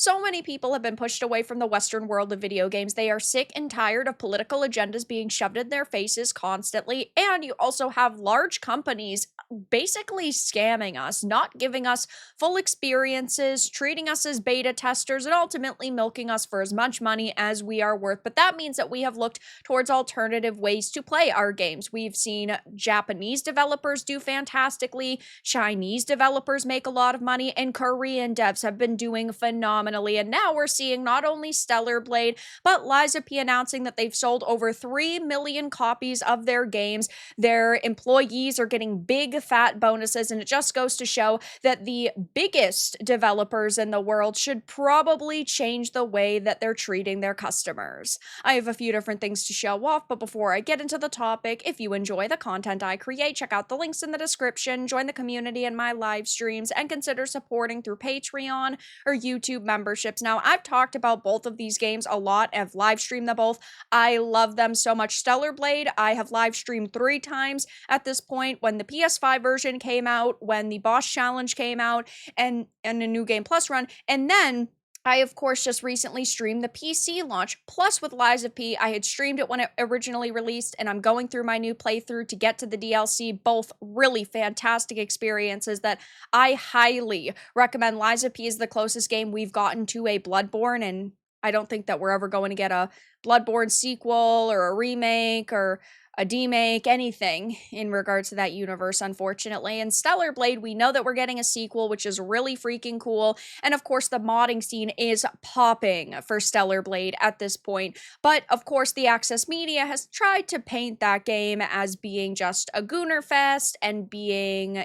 So many people have been pushed away from the Western world of video games. They are sick and tired of political agendas being shoved in their faces constantly. And you also have large companies basically scamming us, not giving us full experiences, treating us as beta testers, and ultimately milking us for as much money as we are worth. But that means that we have looked towards alternative ways to play our games. We've seen Japanese developers do fantastically, Chinese developers make a lot of money, and Korean devs have been doing phenomenally. And now we're seeing not only Stellar Blade, but Liza P announcing that they've sold over 3 million copies of their games. Their employees are getting big fat bonuses, and it just goes to show that the biggest developers in the world should probably change the way that they're treating their customers. I have a few different things to show off, but before I get into the topic, if you enjoy the content I create, check out the links in the description, join the community in my live streams, and consider supporting through Patreon or YouTube memberships. Now, I've talked about both of these games a lot. I've live streamed them both. I love them so much. Stellar Blade, I have live streamed 3 times at this point, when the PS5 version came out, when the boss challenge came out, and a new game plus run, and then I, of course, just recently streamed the PC launch. Plus, with Lies of P, I had streamed it when it originally released, and I'm going through my new playthrough to get to the DLC. Both really fantastic experiences that I highly recommend. Lies of P is the closest game we've gotten to a Bloodborne, and I don't think that we're ever going to get a Bloodborne sequel or a remake or a demake, anything in regards to that universe, unfortunately. And Stellar Blade, we know that we're getting a sequel, which is really freaking cool. And of course, the modding scene is popping for Stellar Blade at this point. But of course, the Access Media has tried to paint that game as being just a gooner fest and being,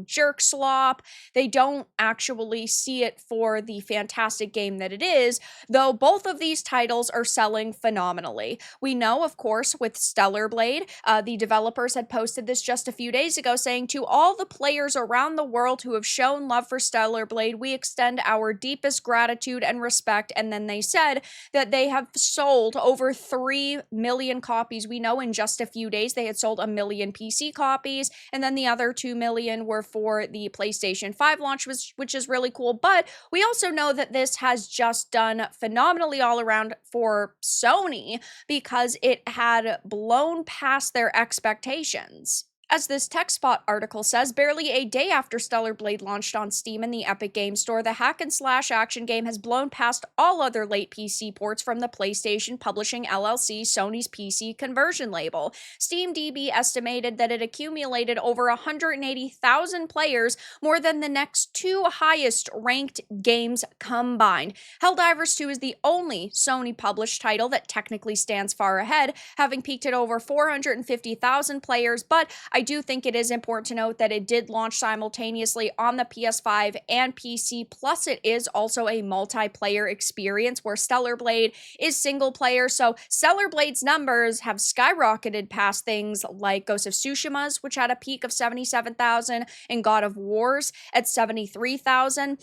jerk slop. They don't actually see it for the fantastic game that it is, though both of these titles are selling phenomenally. We know, of course, with Stellar Blade, the developers had posted this just a few days ago, saying, "To all the players around the world who have shown love for Stellar Blade, we extend our deepest gratitude and respect." And then they said that they have sold over 3 million copies. We know in just a few days they had sold 1 million PC copies, and then the other 2 million were for the PlayStation 5 launch, which is really cool. But we also know that this has just done phenomenally all around for Sony, because it had blown past their expectations. As this TechSpot article says, barely a day after Stellar Blade launched on Steam and the Epic Games Store, the hack-and-slash action game has blown past all other late PC ports from the PlayStation Publishing LLC, Sony's PC conversion label. SteamDB estimated that it accumulated over 180,000 players, more than the next 2 highest-ranked games combined. Helldivers 2 is the only Sony-published title that technically stands far ahead, having peaked at over 450,000 players, but I do think it is important to note that it did launch simultaneously on the PS5 and PC, plus it is also a multiplayer experience where Stellar Blade is single player, so Stellar Blade's numbers have skyrocketed past things like Ghost of Tsushima's, which had a peak of 77,000, and God of War's at 73,000.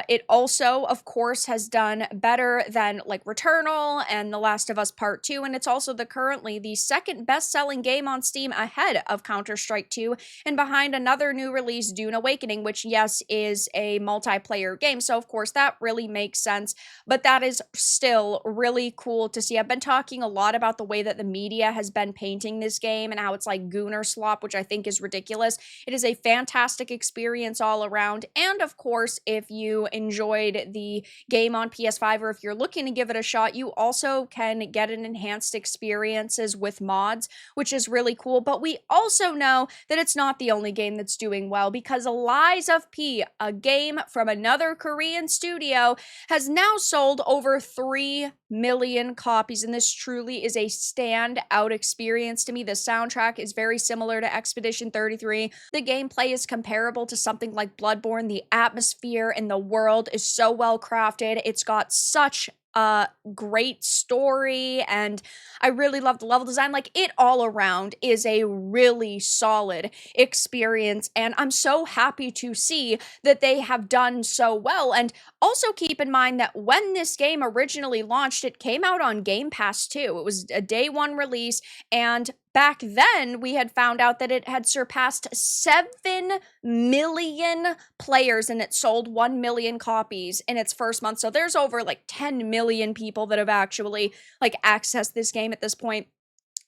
It also, of course, has done better than like Returnal and The Last of Us Part 2, and it's also currently the second best-selling game on Steam, ahead of Counter-Strike 2, and behind another new release, Dune Awakening, which, yes, is a multiplayer game, so of course that really makes sense, but that is still really cool to see. I've been talking a lot about the way that the media has been painting this game and how it's like gooner slop, which I think is ridiculous. It is a fantastic experience all around, and of course, if you enjoyed the game on PS5, or if you're looking to give it a shot, you also can get an enhanced experiences with mods, which is really cool. But we also know that it's not the only game that's doing well, because Lies of P, a game from another Korean studio, has now sold over 3 million copies, and this truly is a standout experience to me. The soundtrack is very similar to Expedition 33. The gameplay is comparable to something like Bloodborne. The atmosphere and the world is so well crafted. It's got such a great story, and I really love the level design. Like, it all around is a really solid experience, and I'm so happy to see that they have done so well. And also keep in mind that when this game originally launched, it came out on Game Pass too. It was a day 1 release, and back then we had found out that it had surpassed 7 million players and it sold 1 million copies in its first month. So there's over like 10 million people that have actually like accessed this game at this point.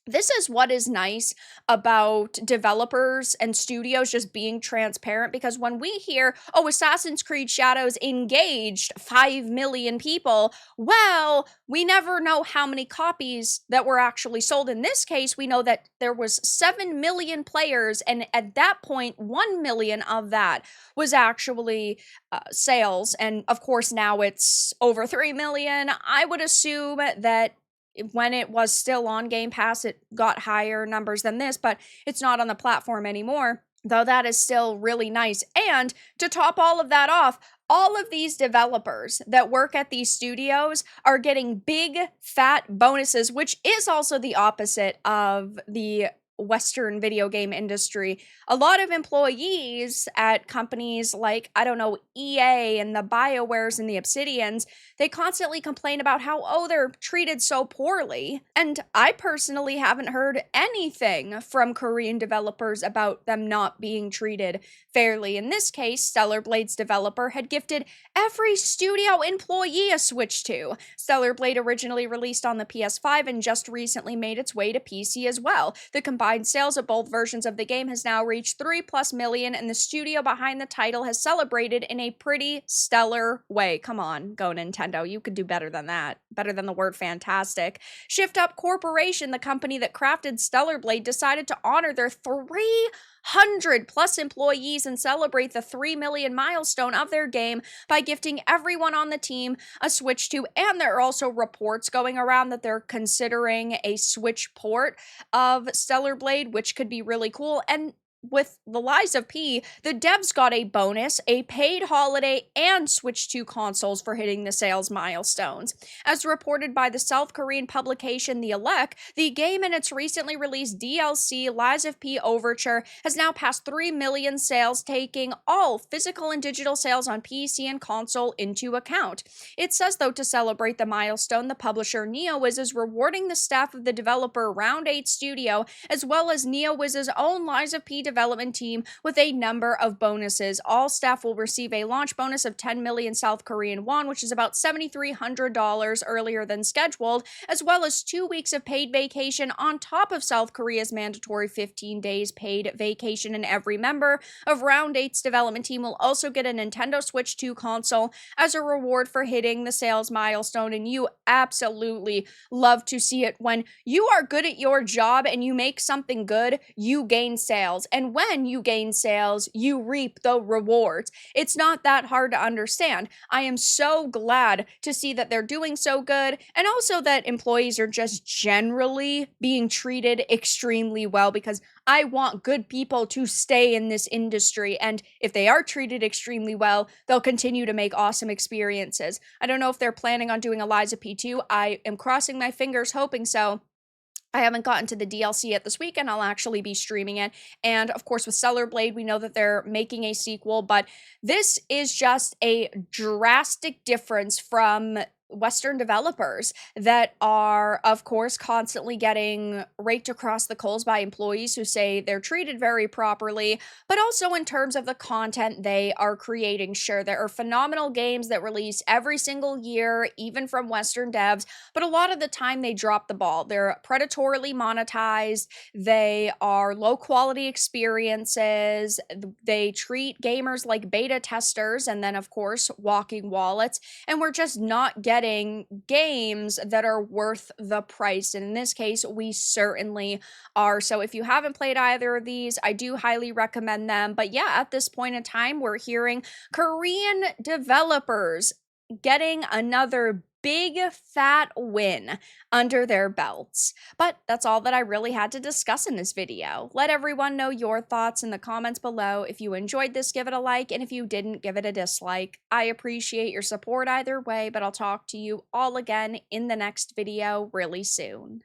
This is what is nice about developers and studios just being transparent, because when we hear, oh, Assassin's Creed Shadows engaged 5 million people, well, we never know how many copies that were actually sold. In this case, we know that there was 7 million players, and at that point, 1 million of that was actually sales. And of course, now it's over 3 million. I would assume that when it was still on Game Pass, it got higher numbers than this, but it's not on the platform anymore, though that is still really nice. And to top all of that off, all of these developers that work at these studios are getting big, fat bonuses, which is also the opposite of the Western video game industry. A lot of employees at companies like, I don't know, EA and the BioWares and the Obsidians, they constantly complain about how, oh, they're treated so poorly. And I personally haven't heard anything from Korean developers about them not being treated fairly. In this case, Stellar Blade's developer had gifted every studio employee a Switch 2. Stellar Blade originally released on the PS5 and just recently made its way to PC as well. The combined sales of both versions of the game has now reached 3+ million, and the studio behind the title has celebrated in a pretty stellar way. Come on, go Nintendo, you could do better than that. Better than the word fantastic. Shift Up Corporation, the company that crafted Stellar Blade, decided to honor their 300+ employees and celebrate the 3 million milestone of their game by gifting everyone on the team a Switch 2, and there are also reports going around that they're considering a Switch port of Stellar Blade, which could be really cool. And with the Lies of P, the devs got a bonus, a paid holiday, and Switch 2 consoles for hitting the sales milestones. As reported by the South Korean publication The Elec, the game and its recently released DLC, Lies of P Overture, has now passed 3 million sales, taking all physical and digital sales on PC and console into account. It says, though, to celebrate the milestone, the publisher NeoWiz is rewarding the staff of the developer Round 8 Studio, as well as NeoWiz's own Lies of P development team, with a number of bonuses. All staff will receive a launch bonus of 10 million South Korean won, which is about $7,300 earlier than scheduled, as well as 2 weeks of paid vacation on top of South Korea's mandatory 15 days paid vacation. And every member of Round 8's development team will also get a Nintendo Switch 2 console as a reward for hitting the sales milestone. And you absolutely love to see it. When you are good at your job and you make something good, you gain sales. And when you gain sales, you reap the rewards. It's not that hard to understand. I am so glad to see that they're doing so good, and also that employees are just generally being treated extremely well, because I want good people to stay in this industry, and if they are treated extremely well, they'll continue to make awesome experiences. I don't know if they're planning on doing a Lies of P2. I am crossing my fingers, hoping so. I haven't gotten to the DLC yet this weekend. I'll actually be streaming it. And of course, with Stellar Blade, we know that they're making a sequel, but this is just a drastic difference from Western developers that are, of course, constantly getting raked across the coals by employees who say they're treated very properly, but also in terms of the content they are creating. Sure, there are phenomenal games that release every single year, even from Western devs, but a lot of the time they drop the ball. They're predatorily monetized, they are low-quality experiences, they treat gamers like beta testers, and then, of course, walking wallets, and we're just not getting games that are worth the price. And in this case, we certainly are. So if you haven't played either of these, I do highly recommend them. But yeah, at this point in time, we're hearing Korean developers getting another big fat win under their belts. But that's all that I really had to discuss in this video. Let everyone know your thoughts in the comments below. If you enjoyed this, give it a like, and if you didn't, give it a dislike. I appreciate your support either way, but I'll talk to you all again in the next video really soon.